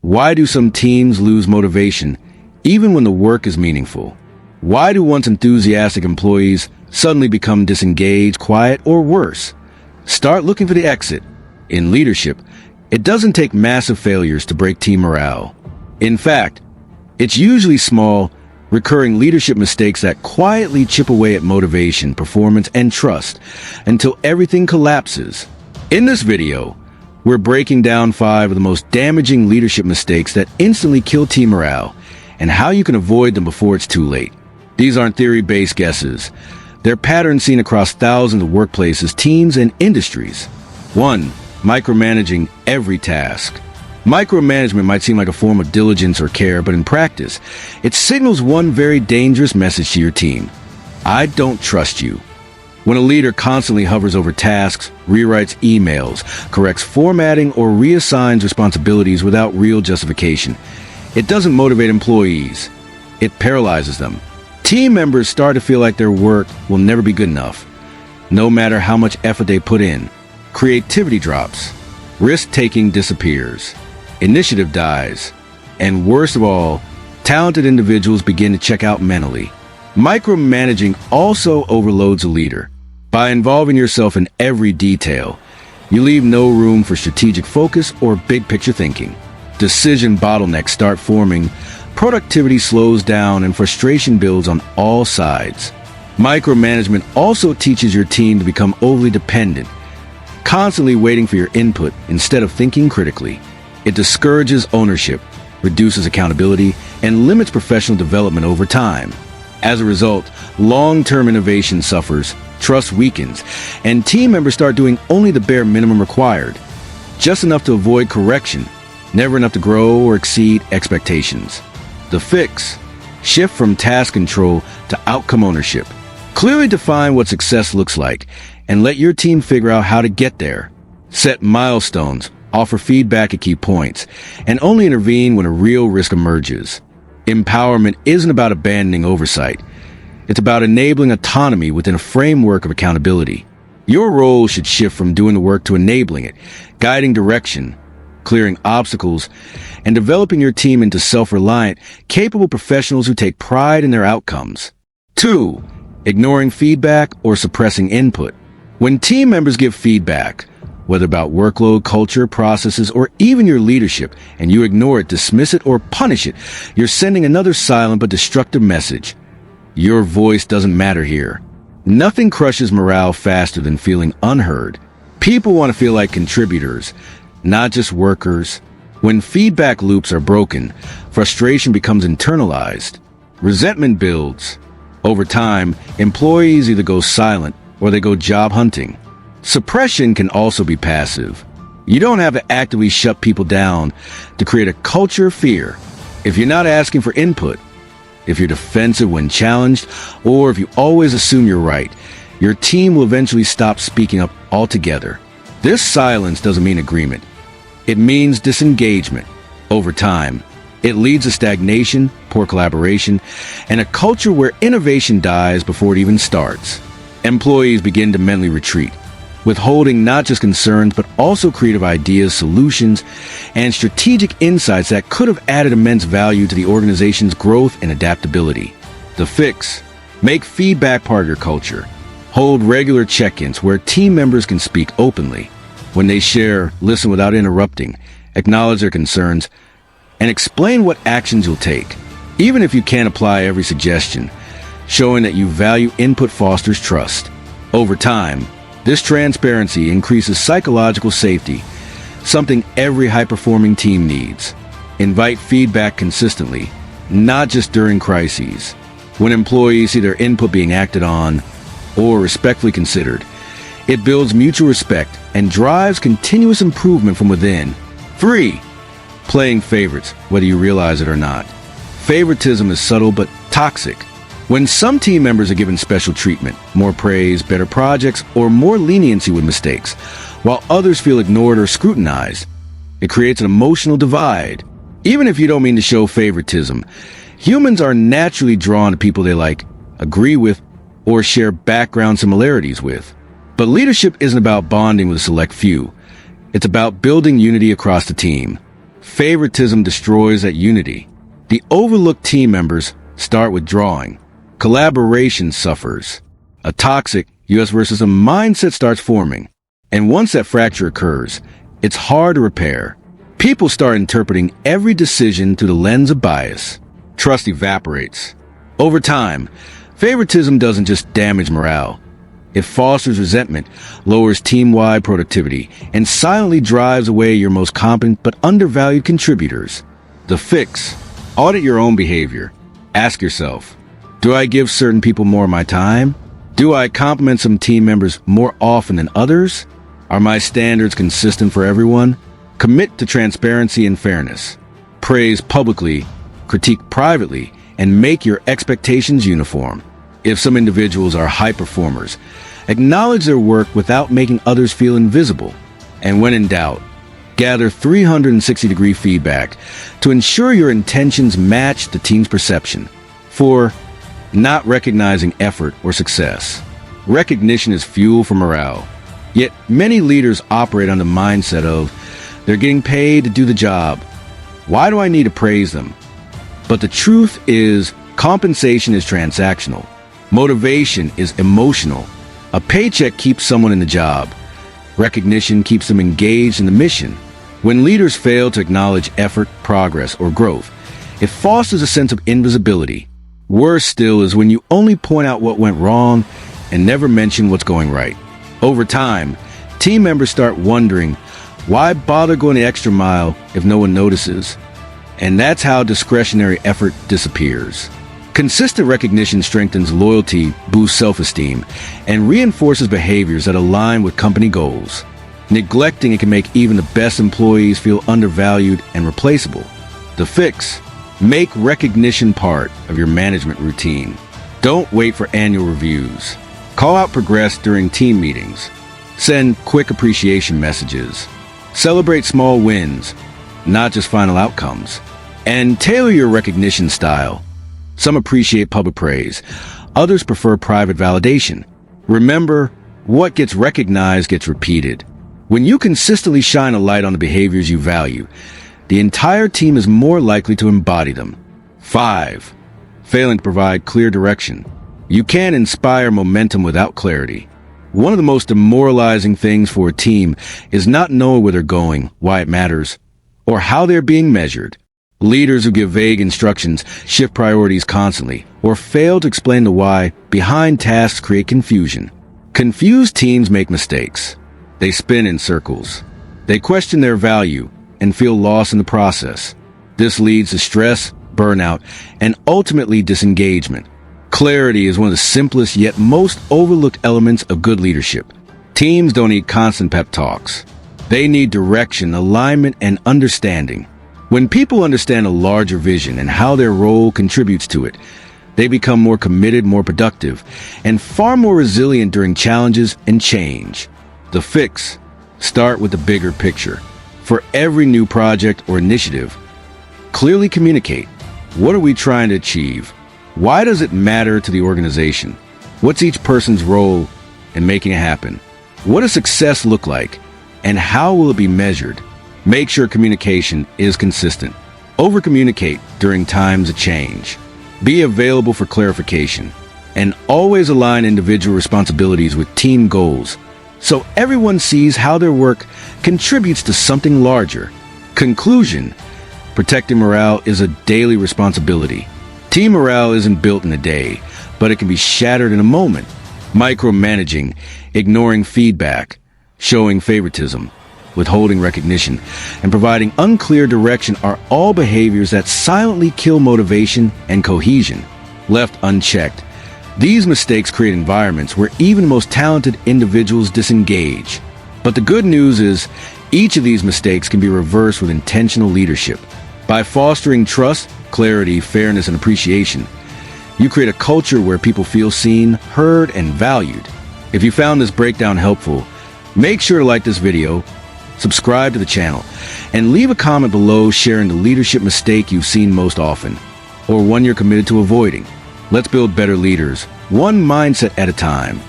Why do some teams lose motivation, even when the work is meaningful? Why do once enthusiastic employees suddenly become disengaged, quiet, or worse? Start looking for the exit. In leadership, it doesn't take massive failures to break team morale. In fact, it's usually small, recurring leadership mistakes that quietly chip away at motivation, performance, and trust until everything collapses. In this video, we're breaking down 5 of the most damaging leadership mistakes that instantly kill team morale and how you can avoid them before it's too late. These aren't theory-based guesses. They're patterns seen across thousands of workplaces, teams, and industries. 1. Micromanaging every task. Micromanagement might seem like a form of diligence or care, but in practice, it signals one very dangerous message to your team. I don't trust you. When a leader constantly hovers over tasks, rewrites emails, corrects formatting, or reassigns responsibilities without real justification, it doesn't motivate employees. It paralyzes them. Team members start to feel like their work will never be good enough, no matter how much effort they put in. Creativity drops. Risk-taking disappears. Initiative dies. And worst of all, talented individuals begin to check out mentally. Micromanaging also overloads a leader. By involving yourself in every detail, you leave no room for strategic focus or big-picture thinking. Decision bottlenecks start forming, productivity slows down, and frustration builds on all sides. Micromanagement also teaches your team to become overly dependent, constantly waiting for your input instead of thinking critically. It discourages ownership, reduces accountability, and limits professional development over time. As a result, long-term innovation suffers, trust weakens, and team members start doing only the bare minimum required, just enough to avoid correction, never enough to grow or exceed expectations. The fix: shift from task control to outcome ownership. Clearly define what success looks like and let your team figure out how to get there. Set milestones, offer feedback at key points, and only intervene when a real risk emerges. Empowerment isn't about abandoning oversight. It's about enabling autonomy within a framework of accountability. Your role should shift from doing the work to enabling it, guiding direction, clearing obstacles, and developing your team into self-reliant, capable professionals who take pride in their outcomes. 2. Ignoring feedback or suppressing input. When team members give feedback, whether about workload, culture, processes, or even your leadership, and you ignore it, dismiss it, or punish it, you're sending another silent but destructive message. Your voice doesn't matter here. Nothing crushes morale faster than feeling unheard. People want to feel like contributors, not just workers. When feedback loops are broken, frustration becomes internalized. Resentment builds. Over time, employees either go silent or they go job hunting. Suppression can also be passive. You don't have to actively shut people down to create a culture of fear. If you're not asking for input, if you're defensive when challenged, or if you always assume you're right, your team will eventually stop speaking up altogether. This silence doesn't mean agreement. It means disengagement. Over time, it leads to stagnation, poor collaboration, and a culture where innovation dies before it even starts. Employees begin to mentally retreat, withholding not just concerns but also creative ideas, solutions, and strategic insights that could have added immense value to the organization's growth and adaptability. The fix: make feedback part of your culture. Hold regular check-ins where team members can speak openly. When they share, listen without interrupting, acknowledge their concerns, and explain what actions you'll take. Even if you can't apply every suggestion, showing that you value input fosters trust. Over time, this transparency increases psychological safety, something every high-performing team needs. Invite feedback consistently, not just during crises. When employees see their input being acted on or respectfully considered, it builds mutual respect and drives continuous improvement from within. 3. Playing favorites, whether you realize it or not. Favoritism is subtle but toxic. When some team members are given special treatment, more praise, better projects, or more leniency with mistakes, while others feel ignored or scrutinized, it creates an emotional divide. Even if you don't mean to show favoritism, humans are naturally drawn to people they like, agree with, or share background similarities with. But leadership isn't about bonding with a select few. It's about building unity across the team. Favoritism destroys that unity. The overlooked team members start withdrawing. Collaboration suffers. A toxic us versus a mindset starts forming. And once that fracture occurs, it's hard to repair. People start interpreting every decision through the lens of bias. Trust evaporates. Over time, favoritism doesn't just damage morale. It fosters resentment, lowers team-wide productivity, and silently drives away your most competent but undervalued contributors. The fix: audit your own behavior. Ask yourself, do I give certain people more of my time? Do I compliment some team members more often than others? Are my standards consistent for everyone? Commit to transparency and fairness. Praise publicly, critique privately, and make your expectations uniform. If some individuals are high performers, acknowledge their work without making others feel invisible. And when in doubt, gather 360-degree feedback to ensure your intentions match the team's perception. For not recognizing effort or success. Recognition is fuel for morale. Yet many leaders operate on the mindset of, they're getting paid to do the job. Why do I need to praise them? But the truth is, compensation is transactional. Motivation is emotional. A paycheck keeps someone in the job. Recognition keeps them engaged in the mission. When leaders fail to acknowledge effort, progress, or growth, it fosters a sense of invisibility. Worse still is when you only point out what went wrong and never mention what's going right. Over time, team members start wondering, why bother going the extra mile if no one notices? And that's how discretionary effort disappears. Consistent recognition strengthens loyalty, boosts self-esteem, and reinforces behaviors that align with company goals. Neglecting it can make even the best employees feel undervalued and replaceable. The fix: make recognition part of your management routine. Don't wait for annual reviews. Call out progress during team meetings. Send quick appreciation messages. Celebrate small wins, not just final outcomes. And tailor your recognition style. Some appreciate public praise. Others prefer private validation. Remember, what gets recognized gets repeated. When you consistently shine a light on the behaviors you value, the entire team is more likely to embody them. 5. Failing to provide clear direction. You can't inspire momentum without clarity. One of the most demoralizing things for a team is not knowing where they're going, why it matters, or how they're being measured. Leaders who give vague instructions shift priorities constantly, or fail to explain the why behind tasks create confusion. Confused teams make mistakes. They spin in circles. They question their value and feel lost in the process. This leads to stress, burnout, and ultimately disengagement. Clarity is one of the simplest yet most overlooked elements of good leadership. Teams don't need constant pep talks. They need direction, alignment, and understanding. When people understand a larger vision and how their role contributes to it, they become more committed, more productive, and far more resilient during challenges and change. The fix: start with the bigger picture. For every new project or initiative, clearly communicate. What are we trying to achieve? Why does it matter to the organization? What's each person's role in making it happen? What does success look like? And how will it be measured? Make sure communication is consistent. Over-communicate during times of change. Be available for clarification. And always align individual responsibilities with team goals, so everyone sees how their work contributes to something larger. Conclusion: protecting morale is a daily responsibility. Team morale isn't built in a day, but it can be shattered in a moment. Micromanaging, ignoring feedback, showing favoritism, withholding recognition, and providing unclear direction are all behaviors that silently kill motivation and cohesion. Left unchecked, these mistakes create environments where even the most talented individuals disengage. But the good news is, each of these mistakes can be reversed with intentional leadership. By fostering trust, clarity, fairness, and appreciation, you create a culture where people feel seen, heard, and valued. If you found this breakdown helpful, make sure to like this video, subscribe to the channel, and leave a comment below sharing the leadership mistake you've seen most often, or one you're committed to avoiding. Let's build better leaders, one mindset at a time.